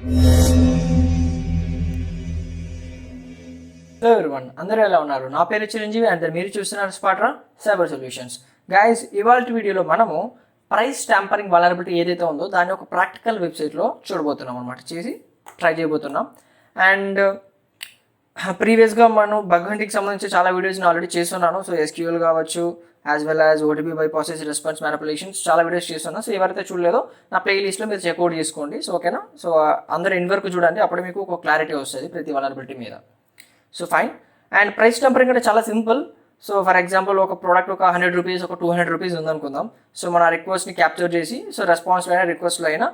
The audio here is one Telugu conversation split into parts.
హలో ఎవ్రీవన్, అందరూ ఎలా ఉన్నారు? నా పేరు చిరంజీవి అండ్ మీరు చూస్తున్నారు స్పాట్రా సైబర్ సొల్యూషన్స్. గైస్, ఇవాళ వీడియోలో మనము ప్రైస్ ట్యాంపరింగ్ వలనరబిలిటీ ఏదైతే ఉందో దాన్ని ఒక ప్రాక్టికల్ వెబ్సైట్లో చూడబోతున్నాం అనమాట. చేసి ట్రై చేయబోతున్నాం. అండ్ ప్రీవియస్గా మనం బగ్ హంటింగ్కి సంబంధించి చాలా వీడియోస్ని ఆల్రెడీ చేస్తున్నాను. సో ఎస్క్యూఎల్ కావచ్చు, as well as OTP by process response manipulations చాలా వీడియోస్ చేస్తున్నాను. సో ఎవరైతే చూడలేదో నా ప్లేలిస్ట్లో మీరు చెక్అవుట్ చేసుకోండి. సో ఓకేనా? సో అందరూ ఎండ్ వరకు చూడండి, అప్పుడు మీకు ఒక క్లారిటీ వస్తుంది ప్రతి వలనరబిలిటీ మీద. So fine. And price tempering అంటే చాలా సింపుల్. సో ఫర్ ఎగ్జాంపుల్ ఒక ప్రోడక్ట్ ఒక 100 రూపీస్, ఒక 200 రూపీస్ ఉందనుకుందాం. సో మన రిక్వెస్ట్ని క్యాప్చర్ చేసి, సో రెస్పాన్స్లో అయినా రిక్వెస్ట్లో అయినా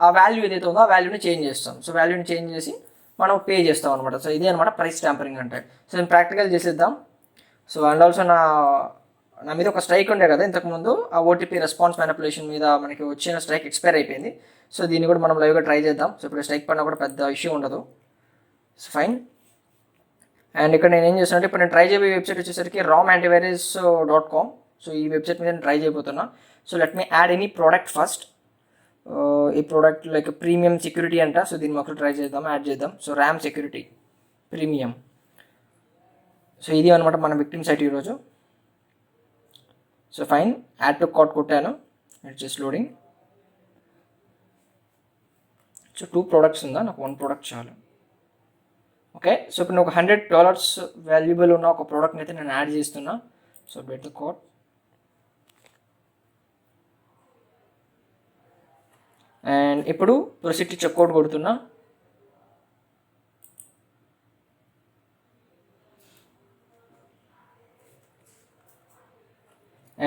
ఆ వాల్యూ ఏదైతే ఉందో ఆ వాల్యూని చేంజ్ చేస్తాం. సో వాల్యూని చేంజ్ చేసి మనం పే చేస్తాం అనమాట. సో ఇదే అనమాట ప్రైస్ ట్యాంపరింగ్ అంటే. సో నేను ప్రాక్టికల్ చేసేద్దాం. సో అండ్ ఆల్సో నా మీద ఒక స్ట్రైక్ ఉండే కదా ఇంతకుముందు, ఆ ఓటీపీ రెస్పాన్స్ మ్యానిపులేషన్ మీద మనకి వచ్చిన స్ట్రైక్ ఎక్స్పైర్ అయిపోయింది. సో దీన్ని కూడా మనం లైవ్గా ట్రై చేద్దాం. సో ఇప్పుడు స్ట్రైక్ పడినా కూడా పెద్ద ఇష్యూ ఉండదు. So fine. అండ్ ఇక్కడ నేను ఏం చేస్తానంటే, ఇప్పుడు నేను ట్రై చేయబోయే వెబ్సైట్ వచ్చేసరికి romantivirus.com. సో ఈ వెబ్సైట్ మీద నేను ట్రై చేయబోతున్నా. So let me add any product first. ఈ ప్రోడక్ట్ లైక్ ప్రీమియం సెక్యూరిటీ అంట. సో దీన్ని ఒకటి ట్రై చేద్దాం, యాడ్ చేద్దాం. So ram security premium. So ఇది అనమాట మన విక్టిమ్ సైట్ ఈరోజు. So fine, add to cart కొట్టాను. It's just loading. So 2 products ఉందా, నాకు 1 ప్రోడక్ట్ చాలు. ఓకే. సో ఇప్పుడు నేను ఒక $100 వాల్యుబుల్ ఉన్న ఒక ప్రోడక్ట్ని అయితే నేను యాడ్ చేస్తున్నా. So bet the code. And ఇప్పుడు ప్రొసీడ్ చెక్అవుట్ కొడుతున్నా.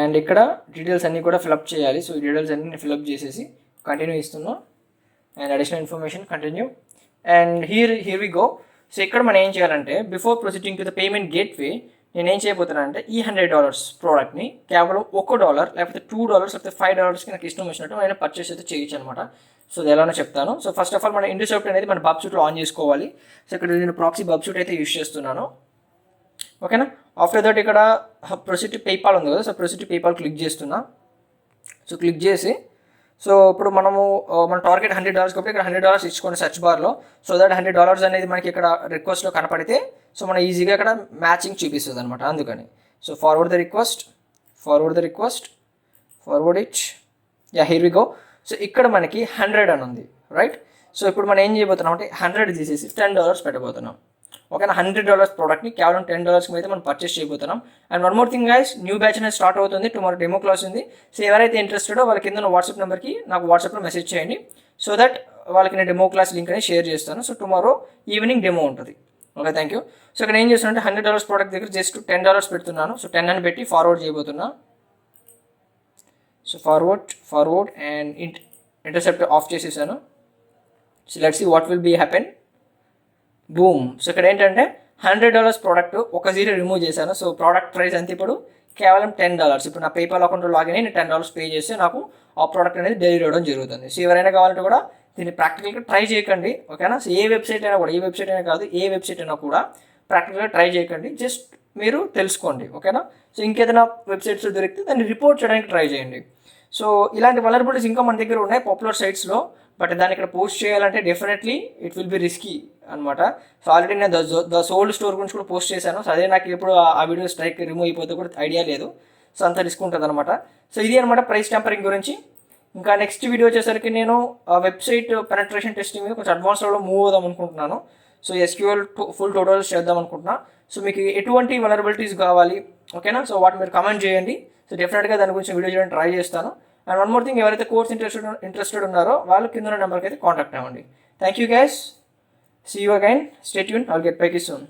అండ్ ఇక్కడ డీటెయిల్స్ అన్నీ కూడా ఫిలప్ చేయాలి. సో ఈ డీటెయిల్స్ అన్నీ ఫిలప్ చేసేసి కంటిన్యూ ఇస్తున్నా. And additional information continue. And here we go. So ఇక్కడ మనం ఏం చేయాలంటే, before proceeding to the payment gateway నేను ఏం చేయబోతున్నానంటే ఈ $100 ప్రోడక్ట్ని కేవలం $1 లేకపోతే $2 లేకపోతే $5కి నాకు ఇష్టం వచ్చినట్టు నేను పర్చేస్ అయితే చేయొచ్చు అనమాట. సో అది ఎలానో చెప్తాను. సో ఫస్ట్ ఆఫ్ ఆల్ మన ఇంటర్సెప్ట్ అనేది మన బబ్సూట్లో ఆన్ చేసుకోవాలి. సో ఇక్కడ నేను ప్రాక్సీ బబ్సూట్ అయితే యూస్ చేస్తున్నాను. ఓకేనా? ఆఫ్టర్ దట్ ఇక్కడ ప్రొసీడ్ టు పేపాల్ ఉంది కదా. So proceed to PayPal click చేస్తున్నా. సో క్లిక్ చేసి, సో ఇప్పుడు మన టార్గెట్ $100 కాబట్టి ఇక్కడ $100 ఇచ్చుకోండి సెర్చ్ బార్లో. సో దట్ $100 అనేది మనకి ఇక్కడ రిక్వెస్ట్లో కనపడితే సో మనం ఈజీగా ఇక్కడ మ్యాచింగ్ చూపిస్తుంది అనమాట. అందుకని so forward the request, forward it. Yeah, here we go. So ఇక్కడ మనకి 100 అని ఉంది, రైట్? సో ఇప్పుడు మనం ఏం చేయబోతున్నాం అంటే 100 తీసేసి $10 పెట్టబోతున్నాం. ఓకేనా? $100 ప్రోడక్ట్ని కేవలం $10కి అయితే మనం పర్చేస్ చేయబోతున్నాం. And one more thing guys, new batch అనేది స్టార్ట్ అవుతుంది. టుమారో డెమో క్లాస్ ఉంది. సో ఎవరైతే ఇంట్రెస్టెడో వాళ్ళ కింద వాట్సాప్ నెంబర్కి నాకు వాట్సాప్లో మెసేజ్ చేయండి. సో దట్ వాళ్ళకి నేను డెమో క్లాస్ లింక్ అనేది షేర్ చేస్తాను. సో టుమారో ఈవినింగ్ డెమో ఉంటుంది. Okay, thank you. సో ఇక్కడ ఏం చేస్తున్నానంటే $100 ప్రోడక్ట్ దగ్గర జస్ట్ $10 పెడుతున్నాను. సో 10 అని పెట్టి ఫార్వర్డ్ చేయబోతున్నా. So forward and intercept off చేసేసాను. So let's see what will be happen. Boom. So ఇక్కడ ఏంటంటే $100 ప్రోడక్ట్ ఒక 0 రిమూవ్ చేశాను. సో ప్రోడక్ట్ ప్రైస్ అంతే ఇప్పుడు కేవలం $10. ఇప్పుడు నా పేపాల్ అకౌంట్లో లాగిన్ అయ్యి నేను $10 పే చేస్తే నాకు ఆ ప్రోడక్ట్ అనేది డెలివరీ అవ్వడం జరుగుతుంది. సో ఎవరైనా కావాలంటే కూడా దీన్ని ప్రాక్టికల్గా ట్రై చేయకండి. ఓకేనా? సో ఏ వెబ్సైట్ అయినా కూడా, ఏ వెబ్సైట్ అయినా కాదు, ఏ వెబ్సైట్ అయినా కూడా ప్రాక్టికల్గా ట్రై చేయకండి. జస్ట్ మీరు తెలుసుకోండి. ఓకేనా? సో ఇంకేదైనా వెబ్సైట్స్ దొరికితే దాన్ని రిపోర్ట్ చేయడానికి ట్రై చేయండి. సో ఇలాంటి వలనరబిలిటీస్ ఇంకా మన దగ్గర ఉన్నాయి పాపులర్ సైట్స్లో. బట్ దాన్ని ఇక్కడ పోస్ట్ చేయాలంటే definitely it will be risky అనమాట. సో ఆల్రెడీ నేను ద సోల్డ్ స్టోర్ గురించి కూడా పోస్ట్ చేశాను. సో అదే నాకు ఎప్పుడు ఆ వీడియో స్ట్రైక్ రిమూవ్ అయిపోతే కూడా ఐడియా లేదు. సో అంత రిస్క్ ఉంటుంది అనమాట. సో ఇది అనమాట ప్రైస్ టెంపరింగ్ గురించి. ఇంకా నెక్స్ట్ వీడియో వచ్చేసరికి నేను వెబ్సైట్ పెనట్రేషన్ టెస్టింగ్ మీద కొంచెం అడ్వాన్స్ లెవెల్లో మూవ్ అవుదాం అనుకుంటున్నాను. సో ఎస్క్యూఎల్ ఫుల్ ట్యూటోరియల్స్ చేద్దాం అనుకుంటున్నా. సో మీకు ఎటువంటి వలనరబిలిటీస్ కావాలి, ఓకేనా? సో వాటి మీరు కమెంట్ చేయండి. సో డెఫినెట్గా దాని గురించి వీడియో చేయడానికి ట్రై చేస్తాను. అండ్ వన్ మోర్ థింగ్, ఎవరైతే కోర్స్ ఇంట్రెస్టెడ్ ఉన్నారో వాళ్ళు కింద నెంబర్కి అయితే కాంటాక్ట్ అవ్వండి. Thank you guys. See you again. Stay tune. I'll get back soon.